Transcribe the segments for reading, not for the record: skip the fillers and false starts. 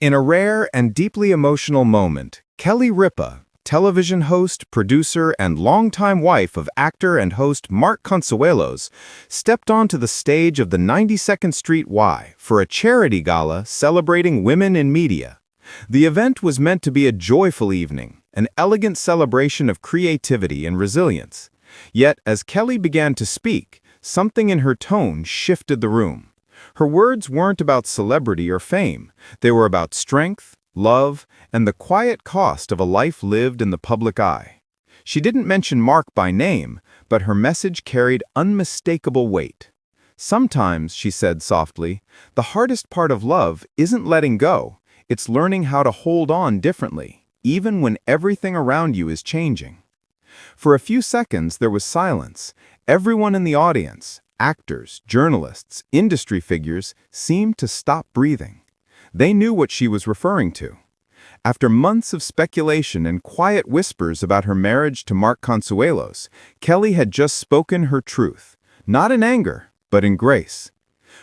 In a rare and deeply emotional moment, Kelly Ripa, television host, producer, and longtime wife of actor and host Mark Consuelos, stepped onto the stage of the 92nd Street Y for a charity gala celebrating women in media. The event was meant to be a joyful evening, an elegant celebration of creativity and resilience. Yet, as Kelly began to speak, something in her tone shifted the room. Her words weren't about celebrity or fame. They were about strength, love, and the quiet cost of a life lived in the public eye. She didn't mention Mark by name, but her message carried unmistakable weight. Sometimes, she said softly, the hardest part of love isn't letting go. It's learning how to hold on differently, even when everything around you is changing. For a few seconds, there was silence. Everyone in the audience, actors, journalists, industry figures, seemed to stop breathing. They knew what she was referring to. After months of speculation and quiet whispers about her marriage to Mark Consuelos, Kelly had just spoken her truth, not in anger, but in grace.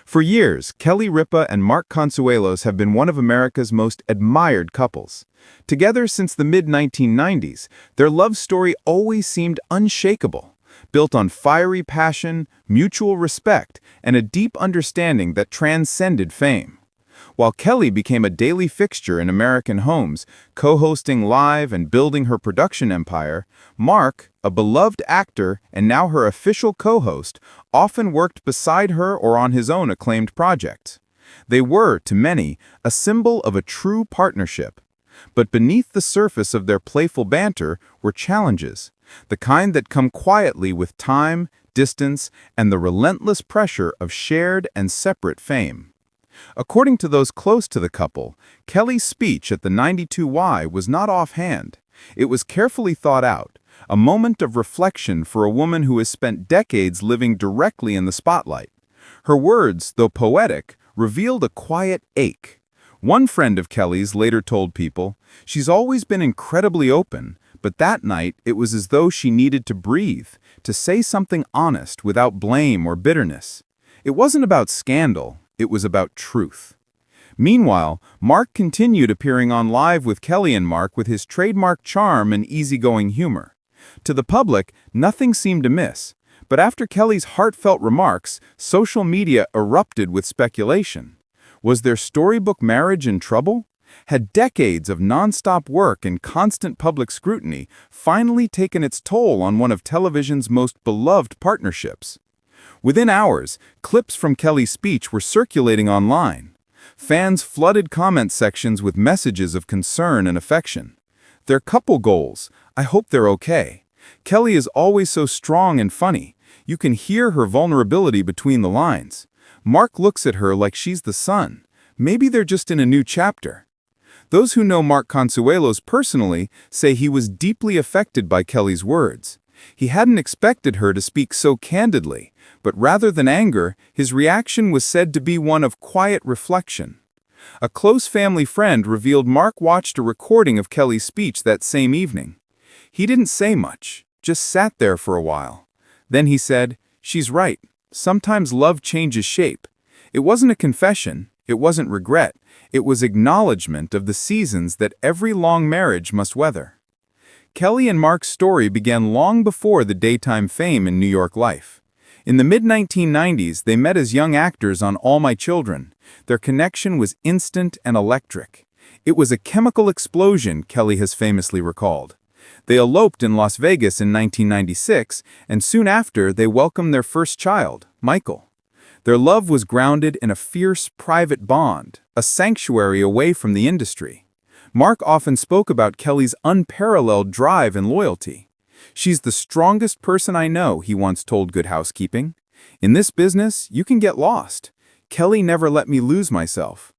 For years, Kelly Ripa and Mark Consuelos have been one of America's most admired couples. Together since the mid-1990s, their love story always seemed unshakable, built on fiery passion, mutual respect, and a deep understanding that transcended fame. While Kelly became a daily fixture in American homes, co-hosting live and building her production empire, Mark, a beloved actor and now her official co-host, often worked beside her or on his own acclaimed projects. They were, to many, a symbol of a true partnership. But beneath the surface of their playful banter were challenges, the kind that come quietly with time, distance, and the relentless pressure of shared and separate fame. According to those close to the couple, Kelly's speech at the 92Y was not offhand. It was carefully thought out, a moment of reflection for a woman who has spent decades living directly in the spotlight. Her words, though poetic, revealed a quiet ache. One friend of Kelly's later told People, "She's always been incredibly open, but that night it was as though she needed to breathe, to say something honest without blame or bitterness. It wasn't about scandal, it was about truth." Meanwhile, Mark continued appearing on Live with Kelly and Mark with his trademark charm and easygoing humor. To the public, nothing seemed amiss, but after Kelly's heartfelt remarks, social media erupted with speculation. Was their storybook marriage in trouble? Had decades of nonstop work and constant public scrutiny finally taken its toll on one of television's most beloved partnerships? Within hours, clips from Kelly's speech were circulating online. Fans flooded comment sections with messages of concern and affection. Their couple goals, "I hope they're okay. Kelly is always so strong and funny. You can hear her vulnerability between the lines. Mark looks at her like she's the sun. Maybe they're just in a new chapter." Those who know Mark Consuelos personally say he was deeply affected by Kelly's words. He hadn't expected her to speak so candidly, but rather than anger, his reaction was said to be one of quiet reflection. A close family friend revealed Mark watched a recording of Kelly's speech that same evening. He didn't say much, just sat there for a while. Then he said, "She's right. Sometimes love changes shape." It wasn't a confession, it wasn't regret, it was acknowledgement of the seasons that every long marriage must weather. Kelly and Mark's story began long before the daytime fame in New York life. In the mid-1990s, they met as young actors on All My Children. Their connection was instant and electric. It was a chemical explosion, Kelly has famously recalled. They eloped in Las Vegas in 1996, and soon after, they welcomed their first child, Michael. Their love was grounded in a fierce, private bond, a sanctuary away from the industry. Mark often spoke about Kelly's unparalleled drive and loyalty. "She's the strongest person I know," he once told Good Housekeeping. "In this business, you can get lost. Kelly never let me lose myself."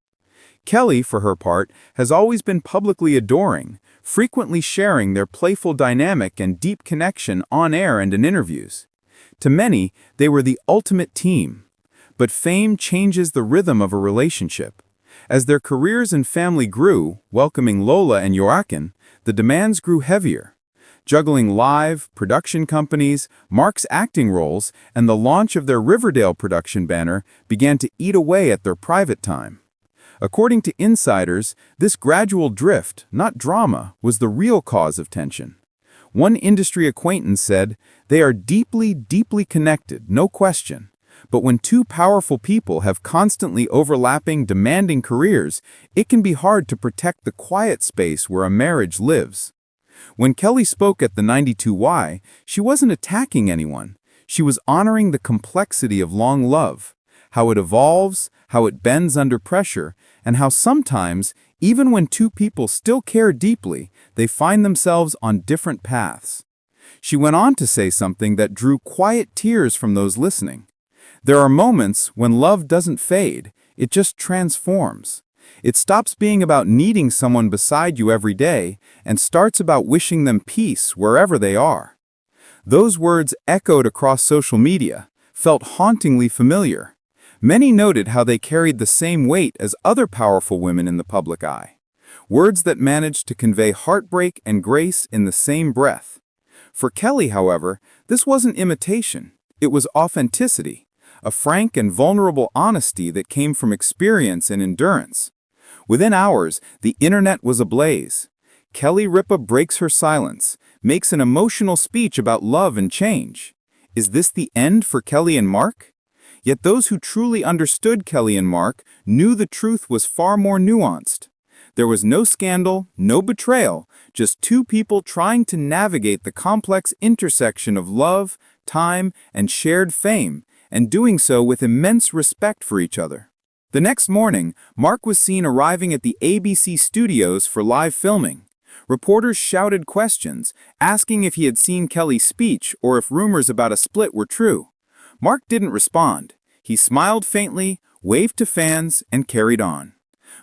Kelly, for her part, has always been publicly adoring, frequently sharing their playful dynamic and deep connection on air and in interviews. To many, they were the ultimate team. But fame changes the rhythm of a relationship. As their careers and family grew, welcoming Lola and Joaquin, the demands grew heavier. Juggling Live, production companies, Mark's acting roles, and the launch of their Riverdale production banner began to eat away at their private time. According to insiders, this gradual drift, not drama, was the real cause of tension. One industry acquaintance said, "They are deeply, deeply connected, no question. But when two powerful people have constantly overlapping, demanding careers, it can be hard to protect the quiet space where a marriage lives." When Kelly spoke at the 92Y, she wasn't attacking anyone. She was honoring the complexity of long love, how it evolves, how it bends under pressure, and how sometimes, even when two people still care deeply, they find themselves on different paths. She went on to say something that drew quiet tears from those listening. There are moments when love doesn't fade, it just transforms. It stops being about needing someone beside you every day and starts about wishing them peace wherever they are. Those words echoed across social media, felt hauntingly familiar. Many noted how they carried the same weight as other powerful women in the public eye. Words that managed to convey heartbreak and grace in the same breath. For Kelly, however, this wasn't imitation. It was authenticity, a frank and vulnerable honesty that came from experience and endurance. Within hours, the internet was ablaze. Kelly Ripa breaks her silence, makes an emotional speech about love and change. Is this the end for Kelly and Mark? Yet those who truly understood Kelly and Mark knew the truth was far more nuanced. There was no scandal, no betrayal, just two people trying to navigate the complex intersection of love, time, and shared fame, and doing so with immense respect for each other. The next morning, Mark was seen arriving at the ABC studios for live filming. Reporters shouted questions, asking if he had seen Kelly's speech or if rumors about a split were true. Mark didn't respond. He smiled faintly, waved to fans, and carried on.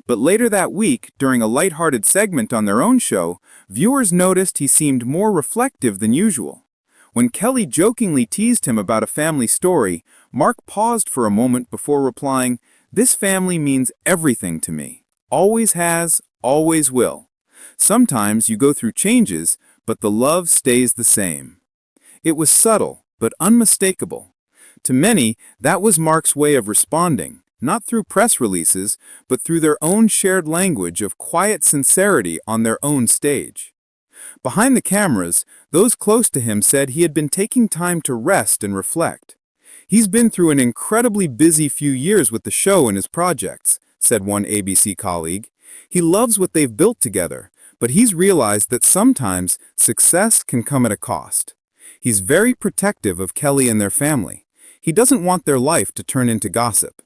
But later that week, during a lighthearted segment on their own show, viewers noticed he seemed more reflective than usual. When Kelly jokingly teased him about a family story, Mark paused for a moment before replying, "This family means everything to me. Always has, always will. Sometimes you go through changes, but the love stays the same." It was subtle, but unmistakable. To many, that was Mark's way of responding, not through press releases, but through their own shared language of quiet sincerity on their own stage. Behind the cameras, those close to him said he had been taking time to rest and reflect. "He's been through an incredibly busy few years with the show and his projects," said one ABC colleague. "He loves what they've built together, but he's realized that sometimes success can come at a cost. He's very protective of Kelly and their family. He doesn't want their life to turn into gossip."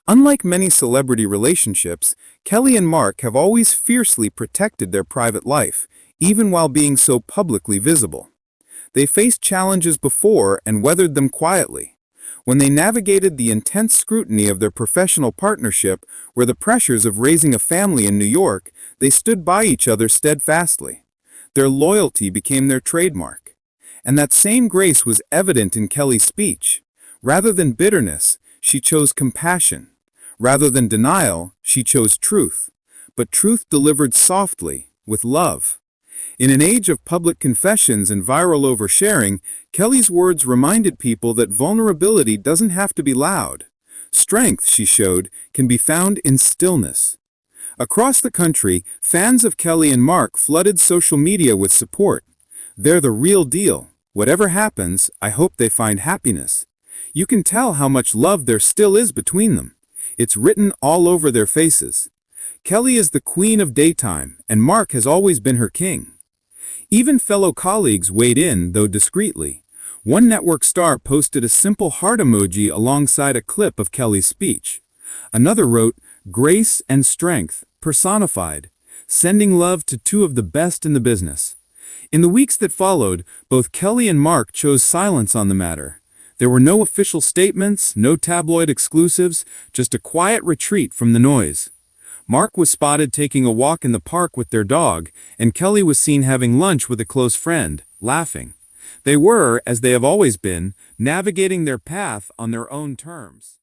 Unlike many celebrity relationships, Kelly and Mark have always fiercely protected their private life, even while being so publicly visible. They faced challenges before and weathered them quietly. When they navigated the intense scrutiny of their professional partnership or the pressures of raising a family in New York, they stood by each other steadfastly. Their loyalty became their trademark. And that same grace was evident in Kelly's speech. Rather than bitterness, she chose compassion. Rather than denial, she chose truth. But truth delivered softly, with love. In an age of public confessions and viral oversharing, Kelly's words reminded people that vulnerability doesn't have to be loud. Strength, she showed, can be found in stillness. Across the country, fans of Kelly and Mark flooded social media with support. "They're the real deal. Whatever happens, I hope they find happiness." You can tell how much love there still is between them. It's written all over their faces. Kelly is the queen of daytime, and Mark has always been her king. Even fellow colleagues weighed in, though discreetly. One network star posted a simple heart emoji alongside a clip of Kelly's speech. Another wrote, "Grace and strength, personified," sending love to two of the best in the business. In the weeks that followed, both Kelly and Mark chose silence on the matter. There were no official statements, no tabloid exclusives, just a quiet retreat from the noise. Mark was spotted taking a walk in the park with their dog, and Kelly was seen having lunch with a close friend, laughing. They were, as they have always been, navigating their path on their own terms.